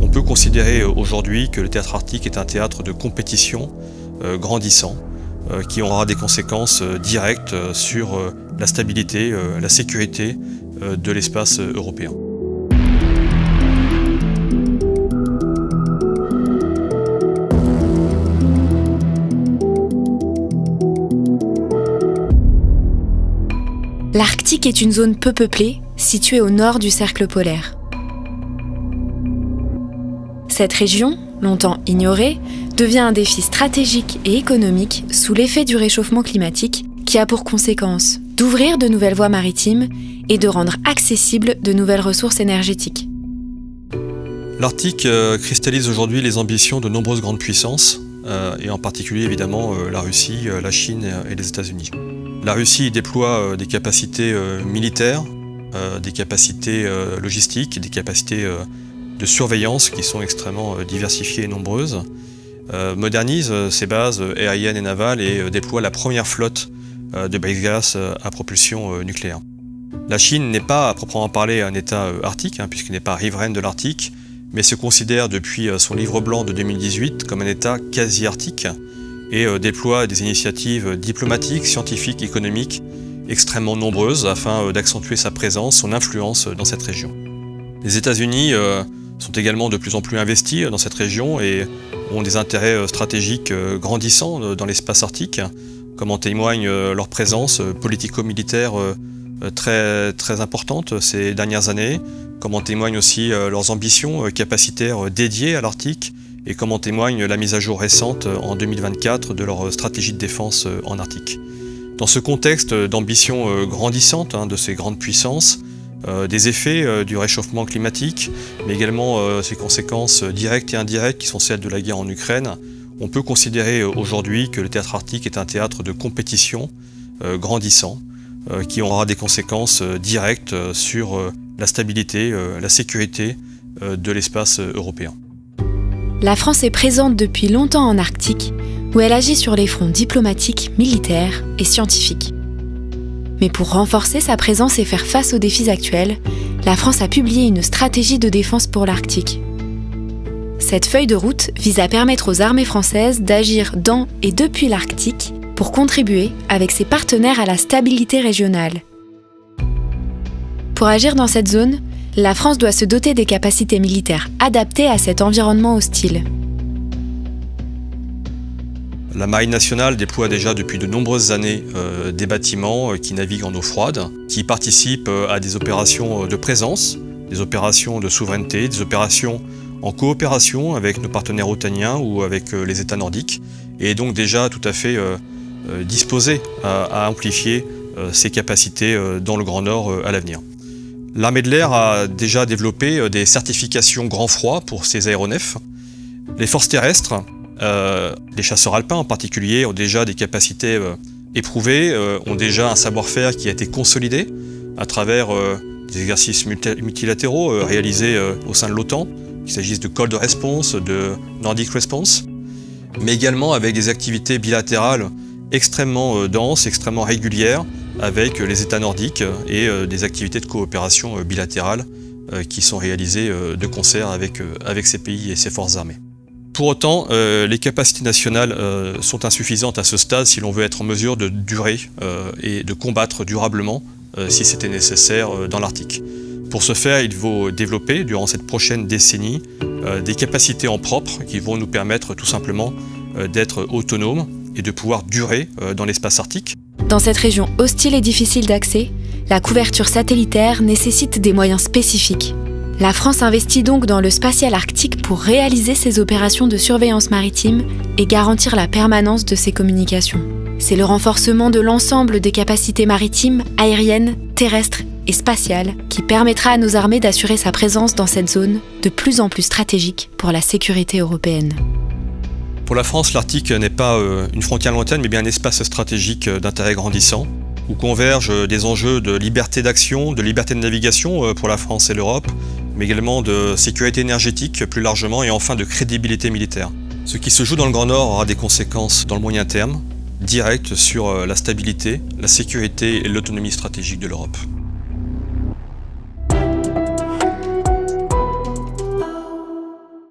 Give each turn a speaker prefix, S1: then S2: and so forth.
S1: On peut considérer aujourd'hui que le théâtre arctique est un théâtre de compétition grandissant qui aura des conséquences directes sur la stabilité, la sécurité de l'espace européen.
S2: L'Arctique est une zone peu peuplée, située au nord du cercle polaire. Cette région, longtemps ignorée, devient un défi stratégique et économique sous l'effet du réchauffement climatique qui a pour conséquence d'ouvrir de nouvelles voies maritimes et de rendre accessibles de nouvelles ressources énergétiques.
S1: L'Arctique cristallise aujourd'hui les ambitions de nombreuses grandes puissances, et en particulier évidemment la Russie, la Chine et les États-Unis. La Russie déploie des capacités militaires, des capacités logistiques, des capacités de surveillance qui sont extrêmement diversifiées et nombreuses, modernise ses bases aériennes et navales et déploie la première flotte de brise-glace à propulsion nucléaire. La Chine n'est pas à proprement parler un État arctique, puisqu'il n'est pas riveraine de l'Arctique, mais se considère depuis son livre blanc de 2018 comme un État quasi-arctique et déploie des initiatives diplomatiques, scientifiques, économiques extrêmement nombreuses afin d'accentuer sa présence, son influence dans cette région. Les États-Unis sont également de plus en plus investis dans cette région et ont des intérêts stratégiques grandissants dans l'espace arctique, comme en témoigne leur présence politico-militaire très importante ces dernières années, comme en témoignent aussi leurs ambitions capacitaires dédiées à l'Arctique et comme en témoigne la mise à jour récente en 2024 de leur stratégie de défense en Arctique. Dans ce contexte d'ambition grandissante de ces grandes puissances, des effets du réchauffement climatique, mais également ses conséquences directes et indirectes qui sont celles de la guerre en Ukraine, on peut considérer aujourd'hui que le théâtre arctique est un théâtre de compétition grandissant qui aura des conséquences directes sur la stabilité, la sécurité de l'espace européen.
S2: La France est présente depuis longtemps en Arctique, où elle agit sur les fronts diplomatiques, militaires et scientifiques. Mais pour renforcer sa présence et faire face aux défis actuels, la France a publié une stratégie de défense pour l'Arctique. Cette feuille de route vise à permettre aux armées françaises d'agir dans et depuis l'Arctique pour contribuer avec ses partenaires à la stabilité régionale. Pour agir dans cette zone, la France doit se doter des capacités militaires adaptées à cet environnement hostile.
S1: La Marine nationale déploie déjà depuis de nombreuses années des bâtiments qui naviguent en eau froide, qui participent à des opérations de présence, des opérations de souveraineté, des opérations en coopération avec nos partenaires otaniens ou avec les États nordiques, et est donc déjà tout à fait disposée à amplifier ses capacités dans le Grand Nord à l'avenir. L'armée de l'air a déjà développé des certifications grand froid pour ses aéronefs. Les forces terrestres, les chasseurs alpins en particulier, ont déjà des capacités éprouvées, ont déjà un savoir-faire qui a été consolidé à travers des exercices multilatéraux réalisés au sein de l'OTAN, qu'il s'agisse de Cold Response, de Nordic Response, mais également avec des activités bilatérales extrêmement denses, extrêmement régulières, avec les États nordiques et des activités de coopération bilatérales qui sont réalisées de concert avec ces pays et ces forces armées. Pour autant, les capacités nationales sont insuffisantes à ce stade si l'on veut être en mesure de durer et de combattre durablement si c'était nécessaire dans l'Arctique. Pour ce faire, il faut développer durant cette prochaine décennie des capacités en propre qui vont nous permettre tout simplement d'être autonomes et de pouvoir durer dans l'espace arctique.
S2: Dans cette région hostile et difficile d'accès, la couverture satellitaire nécessite des moyens spécifiques. La France investit donc dans le spatial arctique pour réaliser ses opérations de surveillance maritime et garantir la permanence de ses communications. C'est le renforcement de l'ensemble des capacités maritimes, aériennes, terrestres et spatiales qui permettra à nos armées d'assurer sa présence dans cette zone de plus en plus stratégique pour la sécurité européenne.
S1: Pour la France, l'Arctique n'est pas une frontière lointaine, mais bien un espace stratégique d'intérêt grandissant, où convergent des enjeux de liberté d'action, de liberté de navigation pour la France et l'Europe, mais également de sécurité énergétique plus largement et enfin de crédibilité militaire. Ce qui se joue dans le Grand Nord aura des conséquences dans le moyen terme, directes sur la stabilité, la sécurité et l'autonomie stratégique de l'Europe.